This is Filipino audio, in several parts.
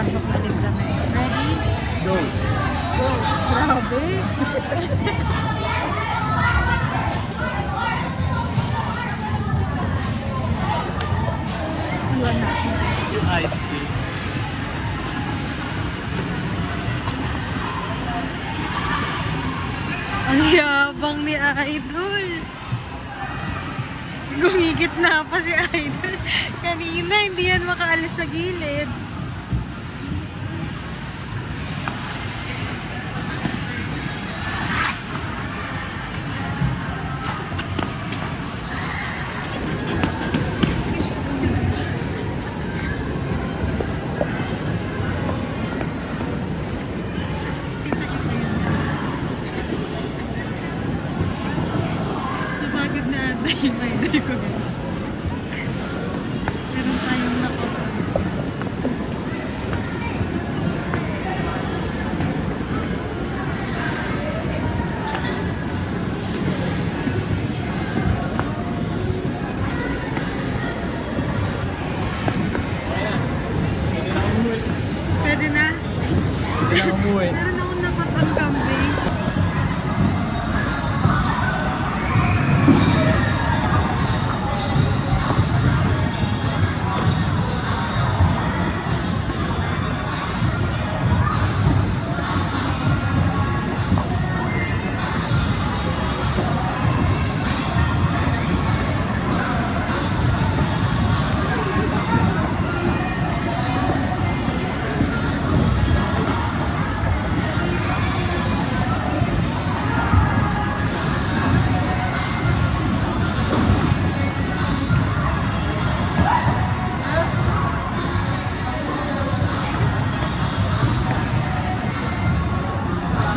Pasok na din kami. Ready? Go! Go! Grabe! Iwan natin. Ice cream. Ang yabang ni Idol. Gumigit na pa si Idol. Kanina hindi yan makaalis sa gilid. Yung idol ko guys. Meron tayong nakapag. Pwede na? Pwede na umuwi. Meron akong nakapag kambing.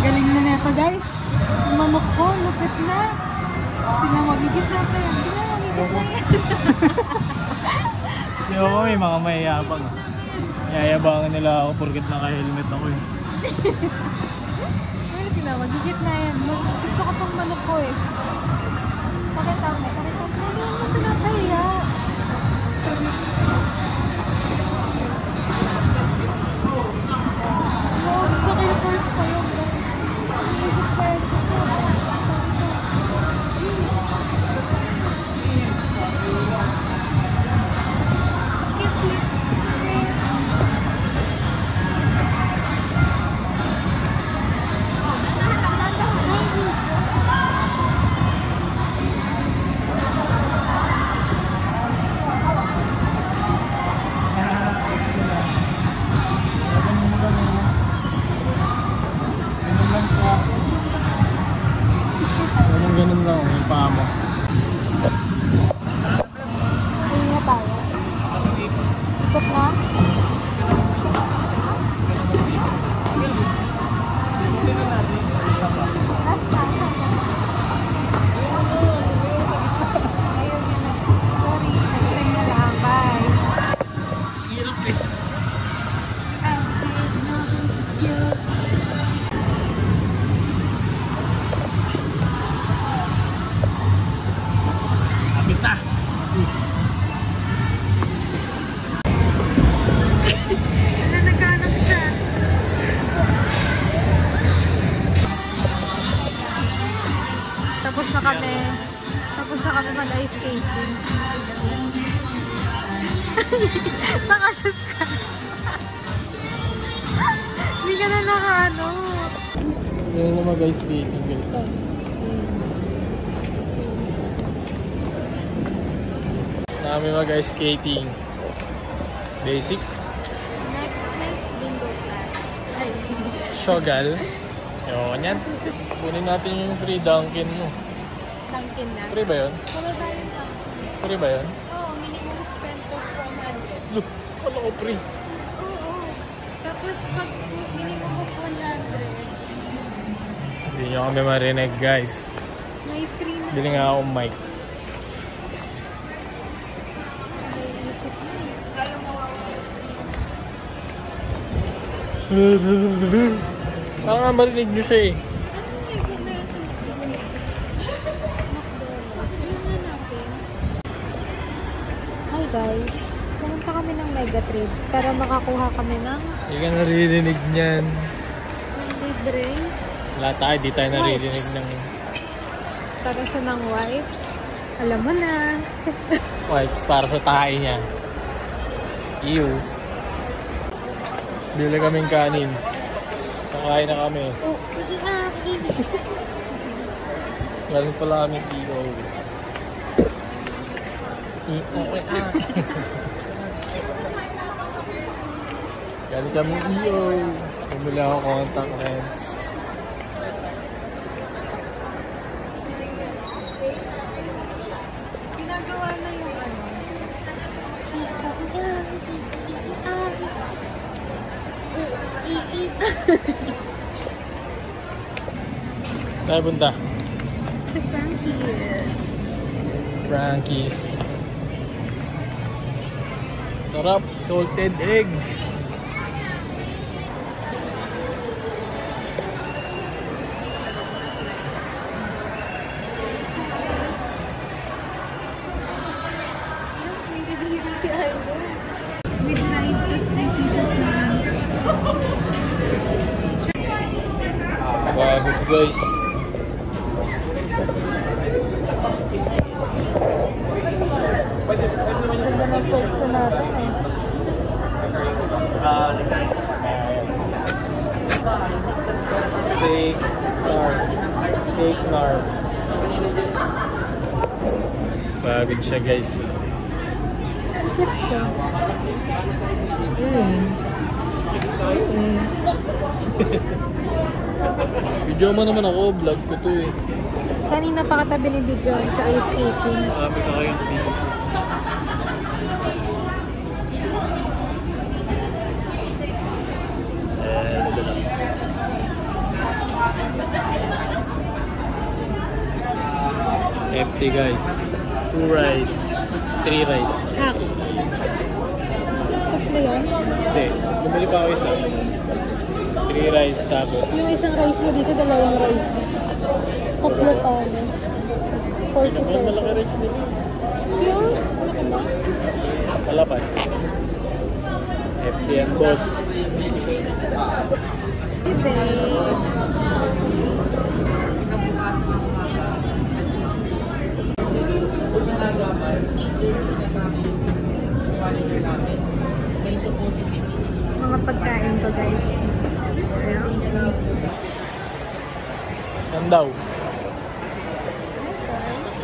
Galing na neto guys. Yung manok ko, lupit na. Tingnan mo, gigit na pa yan. Tingnan mo, gigit na yan. Di ba may mga mayayabang. Yayabangan nila ako porket naka-helmet ako eh. Well, tingnan mo, gigit na yan. Gusto ko pang manok ko eh. Pakita mo, pakita mo. Hindi mo pinapaya. No, gusto ko yung first ko yung Ganun lang yung paa mo. Ayun nga tayo. Ikot na? Tapos na kami mag-ice skating. Nakashoes ka. Hindi ka na nakaano. Hindi na mag-ice skating guys. Namin mag-ice skating. Basic. Next is bingo class. Shogal. Yun yan. Kunin natin yung free Dunkin mo. Dunkin na. Free ba yun? Wala ba yung Dunkin? Free ba yun? Oo, minimum spend of 400. Look, wala ko free. Oo. Tapos pag minimum of 100, Hindi nyo kami marinig guys. may free na. Bili nga akong mic. Naiisip mo eh. Parang nga marinig nyo siya eh. Hi guys, pumunta kami ng mega trip para makakuha kami ng Hindi ka naririnig niyan. libre. Wala tayo, di tayo naririnig Wipes. ng Tarasa ng wipes. Alam mo na. wipes para sa tayo niya. Ew. Bili kaming kanin. Kakain na kami. Oh, Galing pala kaming iyo. Galing kaming iyo. Bumili ako contact lens. ginagawa na yung ano. Tayo punta. Sa Frankie's. Frankie's. Sarap. Salted egg. Si Idol. With rice, plus 10 pieces naman. Pagod guys. Ganda ng poster natin eh. Shake Narf. Shake Narf. Pagod siya guys. Cute ko. Video mo naman ako. Vlog ko to eh. Kanina pa katabi ni Bijon sa ice skating. Marami ka kayong video. Empty guys. 2 rice. 3 rice. Hack. Tatlo yun? Hindi. Bumili pa ako isa. 3 rice tapos. Yung isang rice mo dito, dalawang rice mo. Tatlo pa ano. 42. Malaki rice nila. Yun? Malaki ba? Palapad. Empty yan boss. Hey babe. Mga pagkain ko guys. Ayan. Saan daw? Guys.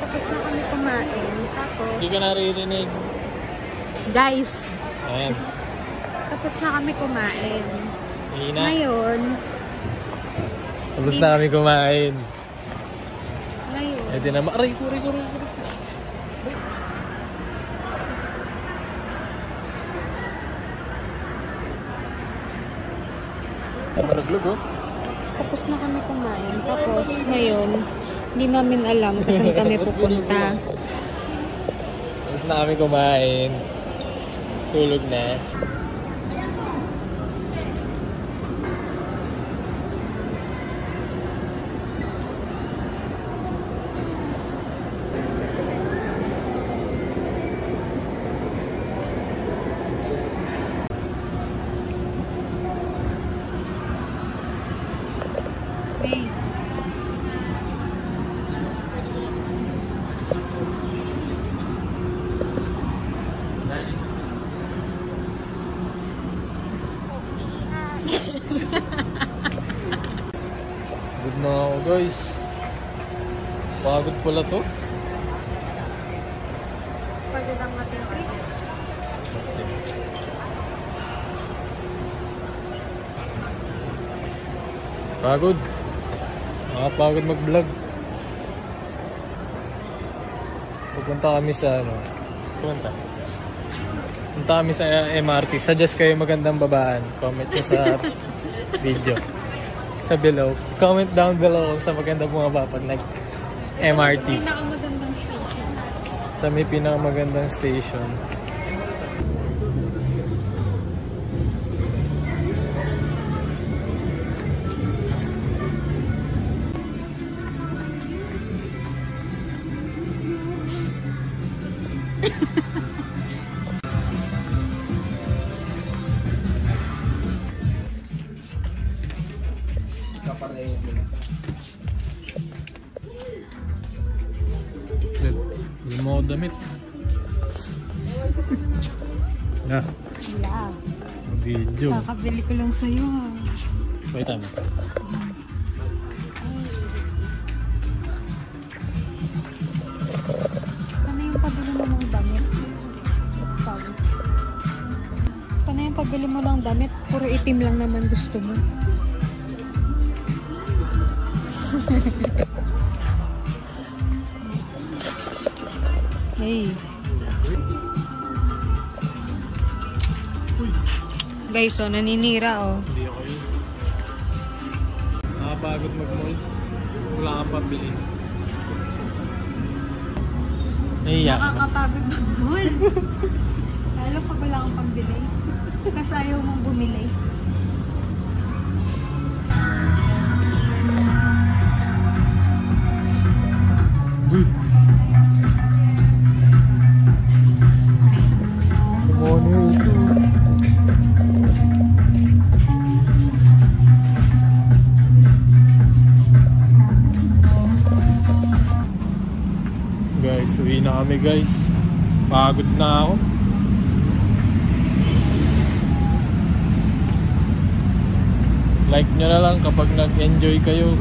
Tapos na kami kumain. Tapos, Hindi ka naririnig. guys, Ayan. tapos na kami kumain. Hina. Ngayon, Tapos na kami kumain. ngayon, Eh di naman. Aray ko. Nag-vlog oh. tapos na kami kumain. Tapos, ngayon, hindi namin alam kung saan kami pupunta. Tapos na kami kumain. Tulog na. Babe. Good na ako guys. Pagod pala to. Pagod ang ating trip. Pagod. Nakapagod mag-vlog. Pupunta kami sa ano. Punta kami sa MRT. Suggest kayo magandang babaan. Comment nyo sa video. Sa below. Comment down below kung sa maganda bumaba pag nag-MRT. Pinakamagandang station. Sa may pinakamagandang station. Hindi mo ako damit. Na. Yeah. Video. Kakabili ko lang sa'yo ha. Wait time. Paano yung pabili mo ng damit? Sorry. Paano yung pabili mo ng damit? Puro itim lang naman gusto mo. Hey. Guys, oh, naninira, oh. Hindi ako yun. Nakapagod mag-mall. Wala kang pabili. Naiyak. Nakakapagod mag-mall. Lalo pag wala kang pambili. Kasi ayaw mong bumili. Ano ito? Guys, uwi na kami guys. Pagod na ako. Like nyo na lang kapag nag-enjoy kayo.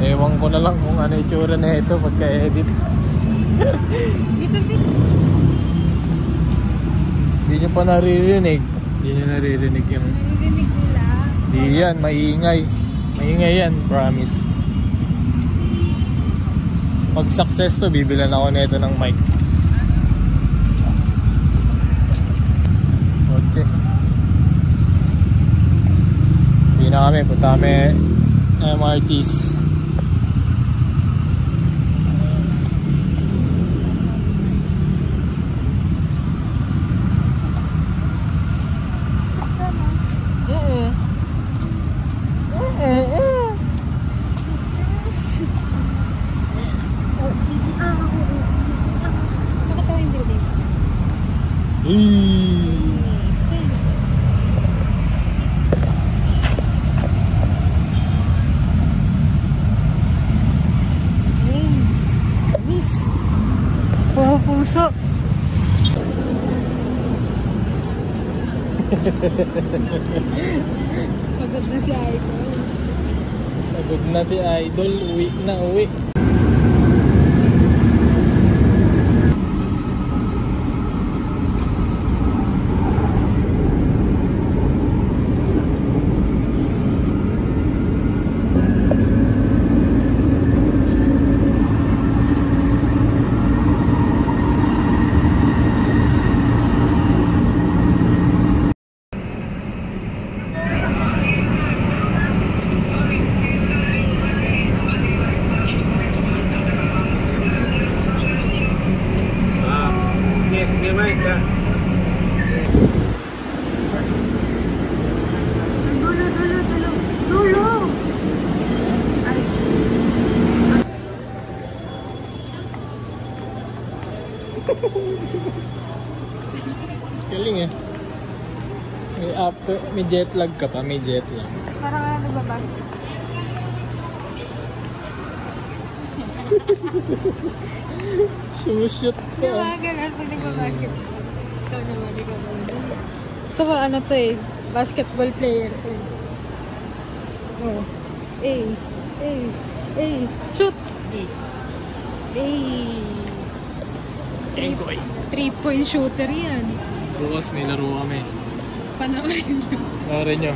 Ewan ko na lang kung ano itsura na ito pagka-edit. Hindi nyo pa naririnig. Hindi nyo naririnig yung... Naririnig nila. Di yan, maingay. Maingay yan, promise. Pag success to, bibilan ako nito ng mic. Okay. Hindi na kami, punta kami MRTs. Puso. Pagod na si Idol. Pagod na si Idol. Uwi na uwi. Galing eh. May jet lag ka pa, may jet lag. Parang ano nagbabasket. Shoot pa. Yung mga ganun pag nagbabasket. Ikaw naman, ikaw naman. Ito ba ano to eh? Basketball player. Oh. Shoot! Yes. 3-point shooter yan. Bukas may laro kami. Panoorin nyo. Panoorin nyo.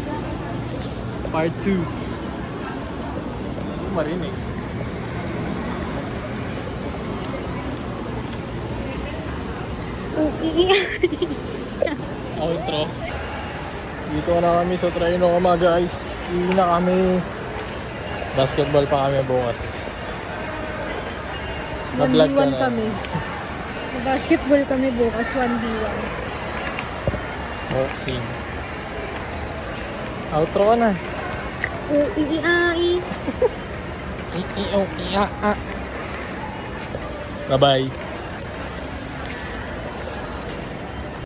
Part 2. Marinig. Outro. Dito na kami sa Trinoma guys. Uwi na kami. Basketball pa kami bukas. 1v1 kami. Basketball kami bukas, 1v1. Boxing. Outro ka na. Bye bye.